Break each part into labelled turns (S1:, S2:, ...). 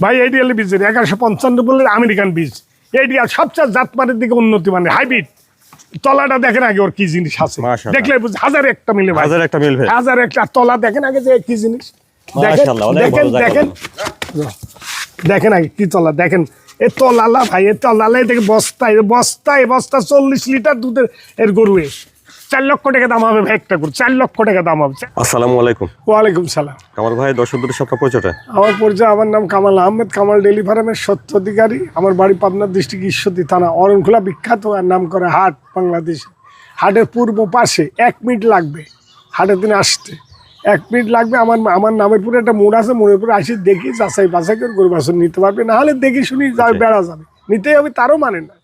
S1: ভাই এডিএল বীজের 1155 বলে আমেরিকান বীজ। এডিএল সবচেয়ে জাতমানের দিকে উন্নতি, মানে হাইব্রিড। তলাটা দেখেন আগে ওর কি জিনিস আছে, দেখলে বুঝ হাজারে একটা মিলে ভাই, হাজারে একটা তলা দেখেন আগে যে কি জিনিস। দেখেন দেখেন দেখেন দেখেন আগে কি তলা দেখেন। এ তলালা ভাই, এ তলালাই দেখে বস্তায় বস্তায় বস্তা 40 লিটার দুধের এর গরু। 4 লক্ষ টাকা দাম হবে ভাই একটা গরু, 4 লক্ষ টাকা দাম হবে।
S2: আসসালামু আলাইকুম।
S1: ওয়ালাইকুম সালাম।
S2: কামাল ভাই, দর্শকদের সাথে পরিচয়টা।
S1: আমার পরিচয়, আমার নাম কামাল আহমেদ, কামাল ডেইরি ফার্মের সত্য অধিকারী। আমার বাড়ি পাবনা ডিস্ট্রিক্ট ঈশ্বরদী থানা, অরণখোলা বিখ্যাত আর নাম করে হাট বাংলাদেশ। হাটের পূর্ব পাশে 1 মিনিট লাগবে হাটের দিনে আসতে, 1 মিনিট লাগবে। আমার নামের পুরো একটা মোড় আছে, মোড়ের পরে আসি দেখি যাচাই বাছাই করে গরু বাছুর নিতে পারবে, না হলে দেখি শুনি বেড়া যাবে, নিতেই হবে, তারও মানে না।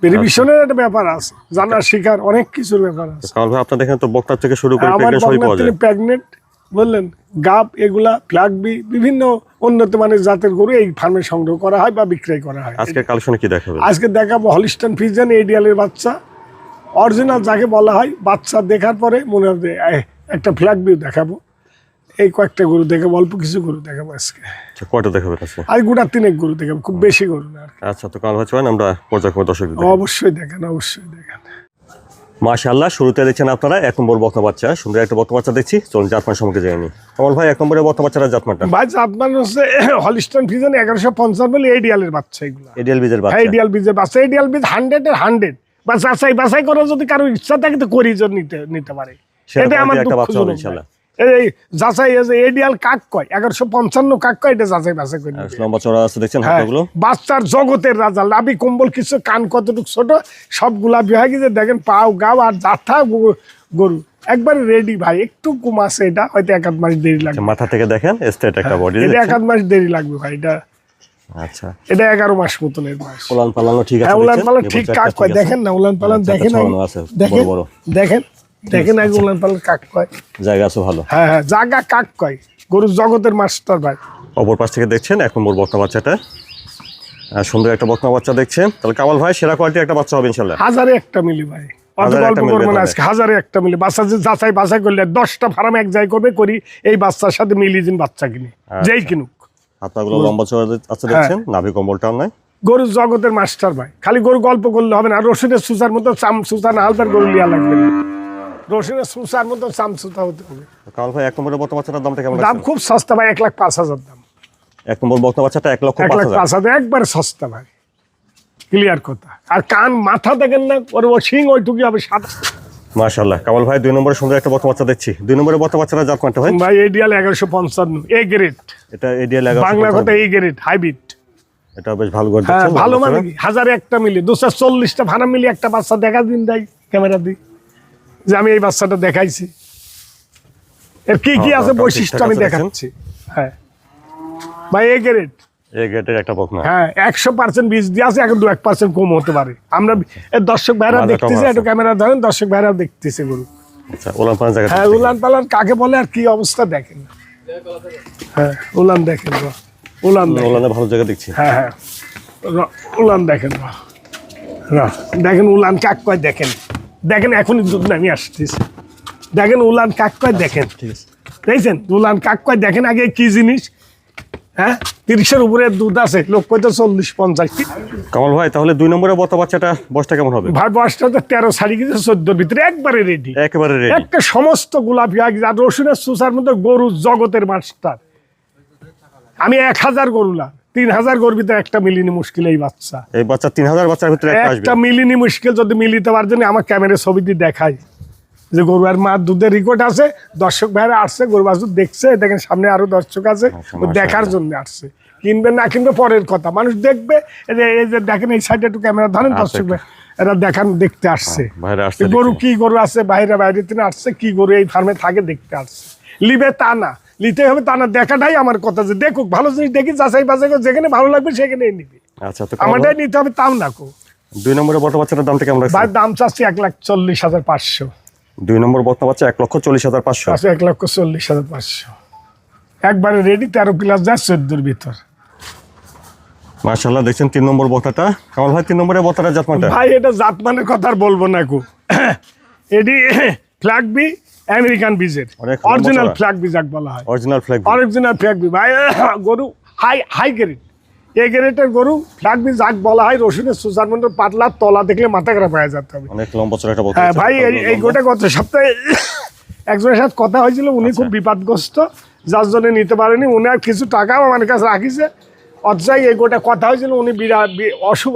S1: ভেরিফিকেশনের একটা ব্যাপার আছে, জানার শিকার অনেক কিছুর ব্যাপার আছে।
S2: কামাল ভাই, আপনাদের এখানে তো বকনা থেকে শুরু করে
S1: আমার প্রেগনেন্ট বললেন, গাব, এগুলা ফ্ল্যাগবি, বিভিন্ন উন্নত মানের জাতের গরু এই ফার্মে সংগ্রহ করা হয় বা বিক্রয় করা হয়।
S2: আজকে কালেকশনে কি দেখাবেন?
S1: আজকে দেখাবো হলিস্টাইন ফ্রিজিয়ান এডিএলের বাচ্চা, অরিজিনাল যাকে বলা হয়। বাচ্চা দেখার পরে মনে হবে একটা ফ্ল্যাগবিও দেখাবো। এই কয়েকটা গরু দেখাবো, অল্প কিছু গরু দেখাবো আজকে।
S2: কয়টা দেখাবেন আজকে?
S1: আজ গোটা 3 গরু দেখাবো, খুব বেশি গরু না।
S2: আচ্ছা, তো কামাল ভাই চলেন আমরা পর্যায়ক্রমে দর্শকদের
S1: অবশ্যই দেখেন, অবশ্যই দেখেন।
S2: মাশাআল্লাহ, শুরুতে দেখছেন আপনারা 1 নম্বর বকনা বাচ্চা, সুন্দর একটা বকনা বাচ্চা দেখছি। চলুন জাতমান সম্পর্কে জেনে নিই। কামাল ভাই, 1 নম্বরের বকনা বাচ্চাটা জাতমানটা?
S1: ভাই জাতমান হচ্ছে হলিস্টাইন ফ্রিজিয়ান 1150 বলে এডিএলের বাচ্চা। এগুলো
S2: এডিএল বীজের বাচ্চা।
S1: এডিএল বীজের বাচ্চা, এডিএল বীজ 100 এর 100। বা বাছাই করে যদি কারো ইচ্ছা থাকে তো করি নিতে পারে, এটা আমার
S2: একটা বাচ্চা হবে ইনশাআল্লাহ।
S1: এই যাচাই এডিএল কাক কয় 1155 কাক কয়, এটা যাচাই বাছাই করে
S2: লম্বা চড়া আছে দেখছেন হাতগুলো।
S1: বাচ্চার জগতের রাজা, লাভি কম্বল কিছু, কান কতটুকু ছোট, সব গুলাবি হয়ে গেছে দেখেন, পাও গাও আর জাথা গরু একবারে রেডি ভাই। একটু কম আছে, এটা হয়তো 1 মাস দেরি লাগবে।
S2: মাথা থেকে দেখেন স্ট্রেট একটা বডি,
S1: এটা 1 মাস দেরি লাগবে ভাই। এটা
S2: আচ্ছা,
S1: এটা 11 মাস মতনের বয়স।
S2: উলান পালানো ঠিক আছে,
S1: উলান পালান ঠিক কাক কয় দেখেন না, উলান পালান দেখেন, দেখেন দেখেন দেখেন আগে উলান পালান কাক কয়,
S2: জায়গা আছে ভালো।
S1: হ্যাঁ হ্যাঁ, জায়গা কাক কয়, গরুর জগতের মাস্টার ভাই।
S2: অপর পাশ থেকে দেখছেন 1 নম্বর বকনা বাচ্চাটা, সুন্দর একটা বকনা বাচ্চা দেখছেন। তাহলে কামাল ভাই, সেরা কোয়ালিটির একটা বাচ্চা হবে ইনশাআল্লাহ।
S1: হাজারে একটা মিলি ভাই, অত গল্প করবো না আজকে। হাজারে একটা মিলি বাচ্চা, যে যাচাই বাছাই করলে 10টা ফার্ম এক জায়গায় করবে, করি এই বাচ্চার সাথে মিলিয়ে দিন বাচ্চা কিনে, যেই কিনুক।
S2: আপনাগুলো লম্বা চড়া আছে দেখছেন, নাভি কম্বলটা নাই।
S1: গরুর জগতের মাস্টার ভাই। খালি গরু গল্প করলে হবে না, রসুনের সুসার মতো চাম সুসা না হালতার গরু লিয়া লাগবে না, রসুনের সুসার মতো চাম সুতা হতে হবে।
S2: কামাল ভাই, 1 নম্বরের বকনা বাচ্চাটার দামটা কেমন?
S1: দাম খুব সস্তা ভাই, 1,05,000 দাম।
S2: 1 নম্বর বকনা বাচ্চাটা 1,05,000
S1: একবারে সস্তা ভাই, ক্লিয়ার কথা। আর কান মাথা দেখেন না, ওর সিং ওইটুকুই হবে সাদা।
S2: মাশাআল্লাহ। কামাল ভাই, 2 নম্বরে সুন্দর একটা বকনা বাচ্চা দেখছি। 2 নম্বরের বকনা বাচ্চাটা জাতমানটা ভাই?
S1: ভাই এডিএল 1155 এ গ্রেড।
S2: এটা এডিএল 1155
S1: বাংলা কথা এ গ্রেড হাইব্রিড।
S2: এটা বেশ ভালো গড়
S1: হ্যাঁ,
S2: দিচ্ছে।
S1: ভালো মানে কি, হাজারে একটা মিলি 240টা ভাড়া মিলি একটা বাচ্চা দেখা দিন, দেয় ক্যামেরা দিই যে আমি এই বাচ্চাটা দেখাইছি, এর কি কি আছে বৈশিষ্ট্য আমি দেখাচ্ছি। হ্যাঁ ভাই, এ গ্রেড,
S2: এ গ্রেডের একটা বকনা।
S1: হ্যাঁ 100% বীজ দিয়ে আছে, এখন 1% কম হতে পারে। আমরা দর্শক ভাইরা দেখতেছি, একটু ক্যামেরা ধরেন, দর্শক ভাইরা দেখতেছে গরু।
S2: আচ্ছা, উলান পালান জায়গা।
S1: হ্যাঁ, উলান পালান কাকে বলে আর কি অবস্থা দেখেন। হ্যাঁ, উলান দেখেন,
S2: উলানে ভালো জায়গা দেখছি।
S1: হ্যাঁ হ্যাঁ, উলান দেখেন, দেখেন উলান কাক কয় দেখেন, দেখেন এখনই দুধ নামিয়ে আসতেছে, দেখেন উলান কাক কয় দেখেন, দেখছেন উলান কাক কয় দেখেন আগে কি জিনিস। হ্যাঁ, 30-এর উপরে দুধ আছে, লোক কয়তো 40-50।
S2: কামাল ভাই, তাহলে 2 নম্বরের বকনা বাচ্চাটা বয়সটা কেমন হবে?
S1: ভাই বয়সটা তো 13 সারি গেছে, 14-র ভিতরে একবারে রেডি,
S2: একেবারে রেডি,
S1: একটা সমস্ত গোলাপি আগে। আর রসুনের সুসার মধ্যে গরু জগতের মাস্টার। আমি 1000 গরু না, 3000 গরুর ভিতরে একটা মিলিনি মুশকিল। এই বাচ্চা,
S2: এই বাচ্চা 3000 বাচ্চার ভিতরে
S1: একটা মিলিনি মুশকিল। যদি মিলিতে পারার জন্য আমার ক্যামেরা ছবি দিয়ে দেখাই যে গরু আর মা দুধের রেকর্ড আছে, দর্শক ভাইরা আসছে, গরু বাছুর দেখছে, দেখেন সামনে আরো দর্শক আছে, দেখার জন্য আসছে। কিনবে না কিনবে পরের কথা, মানুষ দেখবে। এই যে দেখেন এই সাইডে একটু ক্যামেরা ধরেন, দর্শক ভাই এরা দেখান, দেখতে আসছে গরু, কি গরু আছে, বাইরে থেকে আসছে, কি গরু এই ফার্মে থাকে দেখতে আসছে। লিবে তা না, নিতে হবে তা না, দেখাটাই আমার কথা। যে দেখুক, ভালো জিনিস দেখি, যাচাই বাছাই করে যেখানে ভালো লাগবে সেখানেই নিবে।
S2: আচ্ছা, তো
S1: আমারটাই নিতে হবে, তাও না কো।
S2: 2 নম্বরের বকনা বাচ্চাটার দামটা কেমন লাগছে?
S1: ভাই দাম চাচ্ছি 1,40,500।
S2: 2 নম্বর বকনা বাচ্চা 1,40,500।
S1: 1,40,500 একবারে রেডি, 13 প্লাস যায়, 14-র ভিতর।
S2: মাশাআল্লাহ, দেখছেন 3 নম্বর বকনাটা। কামাল ভাই, 3 নম্বরের বকনাটা জাতমানটা?
S1: ভাই এটা জাতমানের কথা আর বলবো না কো, এডি ফ্ল্যাগবি আমেরিকান বীজের, অরিজিনাল ফ্ল্যাগবি যাক বলা হয়,
S2: অরিজিনাল ফ্ল্যাগ।
S1: অরিজিনাল ফ্ল্যাগবি ভাই। গরু হাই হাই গ্রেড, এই গ্রেডের গরু ফ্ল্যাগবি যাক বলা হয়, রসুনের সুসার মন্ডল পাতলা, তলা দেখলে মাথা খারাপ হয়ে যেতে হবে।
S2: অনেক লম্বা চড়া একটা বকনা
S1: হ্যাঁ
S2: বাচ্চা।
S1: ভাই, এই গোটা গত সপ্তাহে একজনের সাথে কথা হয়েছিল, উনি খুব বিপদগ্রস্ত, যার জন্য নিতে পারেনি। উনি আর কিছু টাকাও আমার কাছে রাখিছে, অথচ এই গোটা কথা হয়েছিল, উনি বিরাট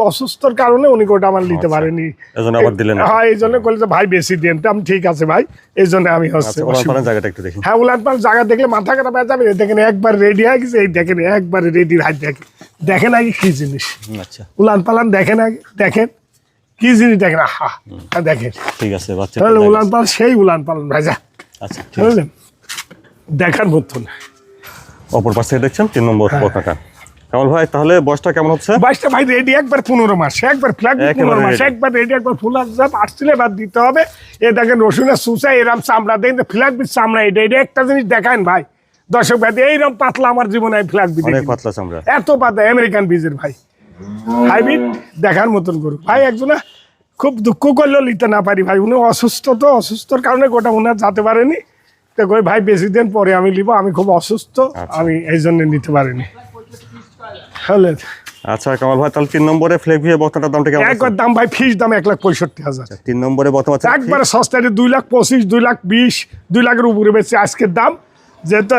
S1: অসুস্থর কারণে উনি গোটা আমার নিতে পারেনি।
S2: এজন্য আবার দিলেন না।
S1: হ্যাঁ, এই জন্য বলে যে ভাই বেশি দেন, তো আমি ঠিক আছে ভাই, এই জন্য আমি হচ্ছে
S2: ওলান পালান জায়গাটা একটু দেখি।
S1: হ্যাঁ, উলানপাল জায়গা দেখলে মাথা খারাপ হয়ে যাবে। দেখেন একবার রেডি হয়ে গেছে, এই দেখেন একবার রেডি হাত দেখেন, দেখেন আগে কি জিনিস
S2: আচ্ছা
S1: উলান পালান, দেখেন আগে, দেখেন কি জিনিস, দেখেন আহা, দেখেন
S2: ঠিক আছে বাচ্চা।
S1: তাহলে উলান পাল সেই উলান পালন ভাইজা,
S2: আচ্ছা ঠিক আছে।
S1: বুঝলেন, দেখার মতন।
S2: অপর পাশে দেখছেন 3 নম্বর বকনাটা। কামাল ভাই তাহলে বয়সটা কেমন হচ্ছে?
S1: বাইশটা ভাই রেডি, একবার 15 মাস, একবার ফ্ল্যাগ
S2: একেবারে
S1: 15 মাস,
S2: ready।
S1: একবার রেডি, একবার ফুল আজাব আসলে বাদ দিতে হবে। এ দেখেন রসুনের সুসা, এরম চামড়া দেখেন, ফ্ল্যাগ বিচ চামড়া, এটা একটা জিনিস দেখান ভাই দর্শক ভাই, এইরকম পাতলা আমার জীবনে ফ্ল্যাগ বিচ
S2: অনেক পাতলা চামড়া।
S1: এত পাতা আমেরিকান বীজের ভাই, হাইব্রিড দেখার মতন গরু ভাই। একজনা খুব দুঃখ করলেও নিতে না পারি ভাই, উনি অসুস্থ, তো অসুস্থর কারণে গোটা উনার যেতে পারেনি। তো কই ভাই বেশি দিন পরে আমি নিব, আমি খুব অসুস্থ, আমি এই জন্য নিতে পারিনি। হলে
S2: আচ্ছা কামাল ভাই তাহলে 3 নম্বরে ফ্ল্যাগ ভিউ বকনাটার দামটা কেমন আছে?
S1: একবার দাম ভাই, ফিস দাম 1,65,000,
S2: 3 নম্বরে বর্তমান বাচ্চা
S1: একবারে সস্তায় 2,25,000, 2,20,000, 2 লাখের উপরে বেশি আজকের দাম, যেটা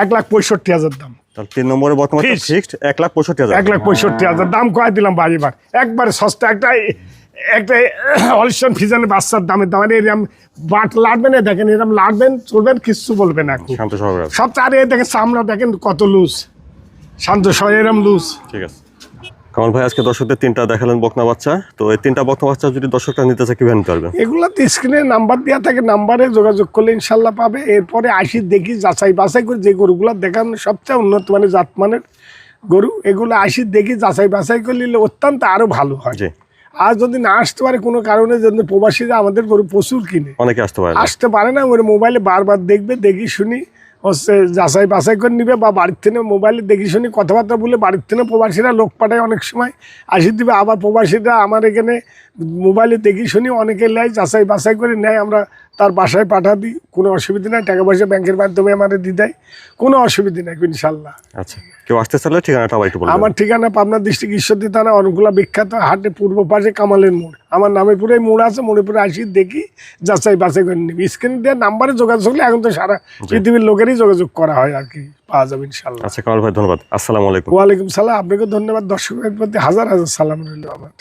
S1: 1,65,000 দাম।
S2: তাহলে 3 নম্বরে বর্তমান
S1: Fixed।
S2: ফিক্সড 1,65,000।
S1: 1,65,000 দাম কয় দিলাম ভাই, এবার একবারে সস্তা। একটা অলিশন ফিজানের বাচ্চার দামের দাম, এরকম বাট লাড়বেন, দেখেন এরকম লাড়বেন চলবেন, কিচ্ছু বলবে না।
S2: শান্ত স্বভাবের আছে।
S1: সব চারে দেখেন চামড়া দেখেন কত লুজ, শান্ত সহ এরম লুজ।
S2: ঠিক আছে কামাল ভাই, আজকে দর্শকদের 3টা দেখালেন বকনা বাচ্চা। তো এই 3টা বকনা বাচ্চা যদি দর্শকরা নিতে চায় কিভাবে নিতে পারবে?
S1: এগুলোতে স্ক্রিনে নাম্বার দেওয়া থাকে, নাম্বারে যোগাযোগ করলে ইনশাল্লাহ পাবে। এরপরে আসি দেখি যাচাই বাছাই করে, যে গরুগুলো দেখান সবচেয়ে উন্নত মানের জাতমানের গরু, এগুলো আসি দেখি যাচাই বাছাই করে নিলে অত্যন্ত আরো ভালো হয়।
S2: জি,
S1: আর যদি না আসতে পারে কোনো কারণে, যদি প্রবাসীরা আমাদের গরু প্রচুর কিনে,
S2: অনেকে আসতে পারে না।
S1: আসতে পারে না, ওর মোবাইলে বারবার দেখবে, দেখি শুনি হচ্ছে যাচাই বাছাই করে নিবে, বা বাড়ির থেকে মোবাইলে দেখি শুনি কথাবার্তা বলে বাড়ির থেকে প্রবাসীরা লোক পাঠায়, অনেক সময় আসি দিবে। আবার প্রবাসীরা আমার এখানে মোবাইলে দেখি শুনি অনেকে নেয়, যাচাই বাছাই করে নেয়, আমরা তার বাসায় পাঠা দিই, কোনো অসুবিধা নাই। টাকা পয়সা ব্যাংকের মাধ্যমে আমাদের দিয়ে দেয়, কোনো অসুবিধা নাই ইনশাল্লাহ।
S2: আচ্ছা, কেউ আসতে চাইলে ঠিকানাটা আবার একটু বলবেন।
S1: আমার ঠিকানা পাবনা ডিস্ট্রিক্ট ঈশ্বরদী থানা, অনেকগুলা বিখ্যাত হাটে পূর্ব পাশে কামালের মোড়, আমার নামের পুরে মোড় আছে, মোড়ে পুরে আসি দেখি যাচাই বাছাই করে নিবি। স্ক্রিন দেওয়ার নাম্বারে যোগাযোগ করলে এখন তো সারা পৃথিবীর লোকেরই যোগাযোগ করা হয় আর কি, পাওয়া যাবে ইনশাল্লাহ।
S2: আচ্ছা কামাল ভাই ধন্যবাদ, আসসালামু আলাইকুম।
S1: ওয়ালাইকুম সালাম, আপনাকে ধন্যবাদ। দর্শকের প্রতি হাজার হাজার সালাম রইল আমার।